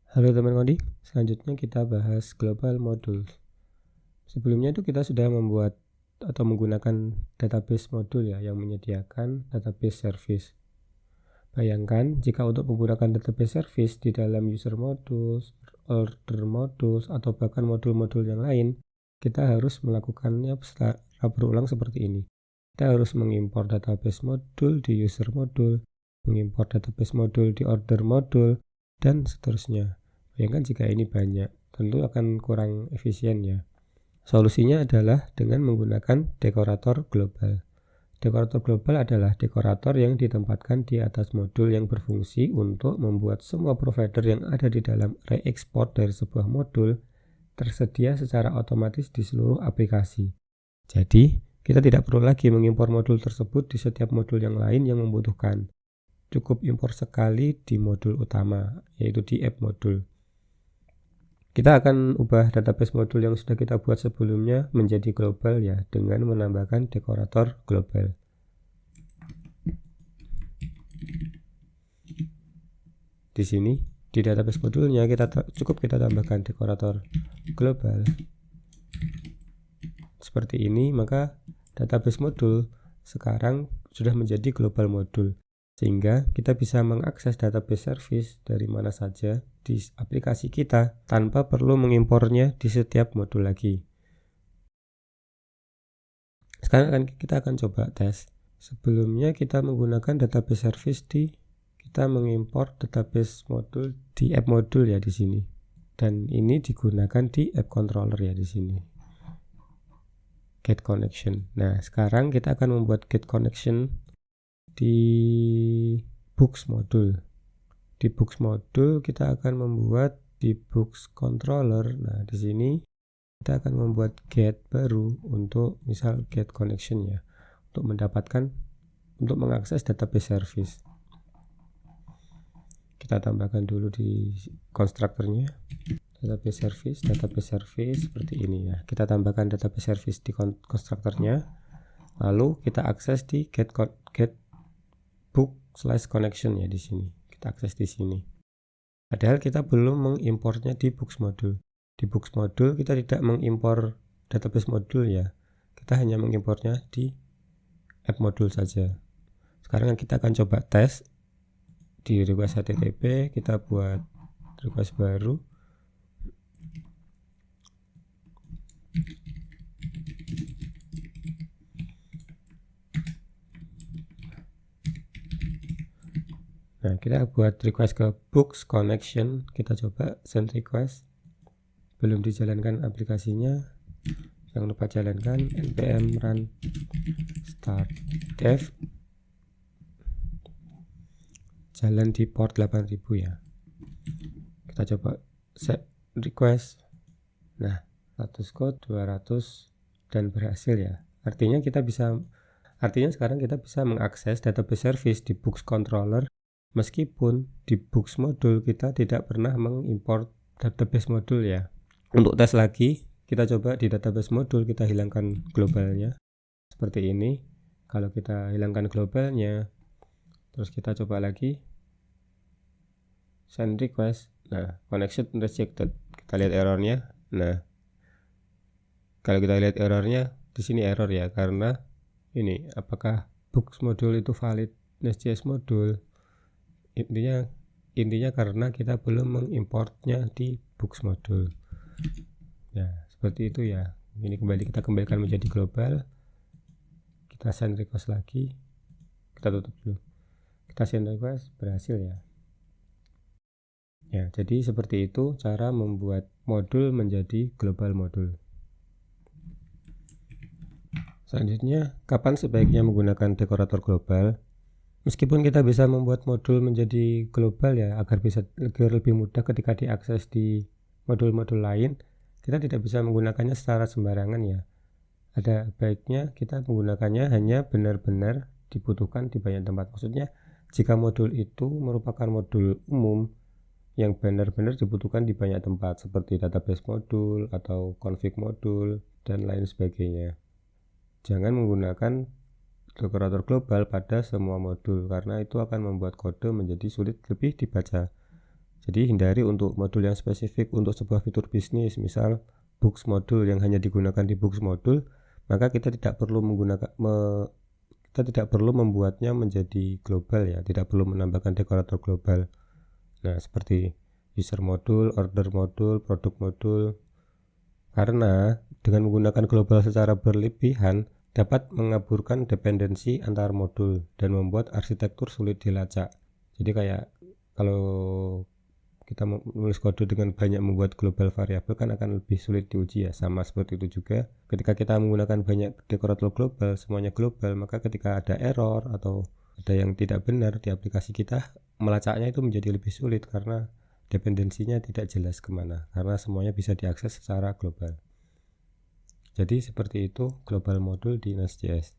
Halo teman ngoding, selanjutnya kita bahas global modules. Sebelumnya itu kita sudah membuat atau menggunakan database modul ya yang menyediakan database service. Bayangkan jika untuk menggunakan database service di dalam user modules, order modules, atau bahkan modul-modul yang lain, kita harus melakukannya secara berulang seperti ini. Kita harus mengimpor database modul di user modul, mengimpor database modul di order modul, dan seterusnya. Bayangkan jika ini banyak, tentu akan kurang efisien ya. Solusinya adalah dengan menggunakan dekorator global. Dekorator global adalah dekorator yang ditempatkan di atas modul yang berfungsi untuk membuat semua provider yang ada di dalam array export dari sebuah modul tersedia secara otomatis di seluruh aplikasi. Jadi, kita tidak perlu lagi mengimpor modul tersebut di setiap modul yang lain yang membutuhkan. Cukup impor sekali di modul utama, yaitu di app modul. Kita akan ubah database modul yang sudah kita buat sebelumnya menjadi global ya, dengan menambahkan dekorator global. Di sini, di database modulnya cukup kita tambahkan dekorator global. Seperti ini, maka database modul sekarang sudah menjadi global modul. Sehingga kita bisa mengakses database service dari mana saja di aplikasi kita tanpa perlu mengimpornya di setiap modul lagi. Sekarang kita akan coba tes. Sebelumnya kita menggunakan database service kita mengimpor database modul di app modul ya di sini. Dan ini digunakan di app controller ya di sini. Get connection. Nah, sekarang kita akan membuat get connection di books modul. Di books modul kita akan membuat di books controller. Nah, di sini kita akan membuat get baru untuk misal get connection ya, untuk mengakses database service. Kita tambahkan dulu di konstruktornya database service seperti ini ya. Kita tambahkan database service di konstruktornya, lalu kita akses di get book/connection ya di sini. Kita akses di sini. Padahal kita belum mengimpornya di books modul. Di books modul kita tidak mengimpor database modul ya. Kita hanya mengimpornya di app modul saja. Sekarang kita akan coba tes di request HTTP. Kita buat request baru. Nah, kita buat request ke books connection. Kita coba send request. Belum dijalankan aplikasinya. Jangan lupa jalankan npm run start dev. Jalan di port 8000 ya. Kita coba set request. Nah, status code 200 dan berhasil ya. Artinya sekarang kita bisa mengakses database service di books controller meskipun di books modul kita tidak pernah mengimport database modul ya. Untuk tes lagi, kita coba di database modul kita hilangkan globalnya seperti ini. Kalau kita hilangkan globalnya, terus kita coba lagi send request. Nah, connection rejected. Kita lihat errornya. Nah, kalau kita lihat errornya, di sini error ya, karena ini apakah books modul itu valid Nest.js modul? Intinya karena kita belum mengimportnya di books modul. Ya, seperti itu ya. Ini kita kembalikan menjadi global. Kita send request lagi. Kita tutup dulu. Kita send request, berhasil ya. Ya, jadi seperti itu cara membuat modul menjadi global modul. Selanjutnya, kapan sebaiknya menggunakan dekorator global? Meskipun kita bisa membuat modul menjadi global ya, agar lebih mudah ketika diakses di modul-modul lain, kita tidak bisa menggunakannya secara sembarangan ya. Ada baiknya kita menggunakannya hanya benar-benar dibutuhkan di banyak tempat. Maksudnya, jika modul itu merupakan modul umum yang benar-benar dibutuhkan di banyak tempat, seperti database modul atau config modul dan lain sebagainya. Jangan menggunakan dekorator global pada semua modul, karena itu akan membuat kode menjadi sulit lebih dibaca. Jadi hindari untuk modul yang spesifik untuk sebuah fitur bisnis, misal Books modul yang hanya digunakan di Books modul, maka kita tidak perlu membuatnya menjadi global ya, tidak perlu menambahkan dekorator global. Nah, seperti user modul, order modul, produk modul. Karena dengan menggunakan global secara berlebihan dapat mengaburkan dependensi antar modul dan membuat arsitektur sulit dilacak. Jadi kayak kalau kita menulis kode dengan banyak membuat global variabel kan akan lebih sulit diuji ya. Sama seperti itu juga ketika kita menggunakan banyak dekorator global, semuanya global, maka ketika ada error atau ada yang tidak benar di aplikasi kita, melacaknya itu menjadi lebih sulit karena dependensinya tidak jelas kemana, karena semuanya bisa diakses secara global. Jadi seperti itu global modul di Nest.js.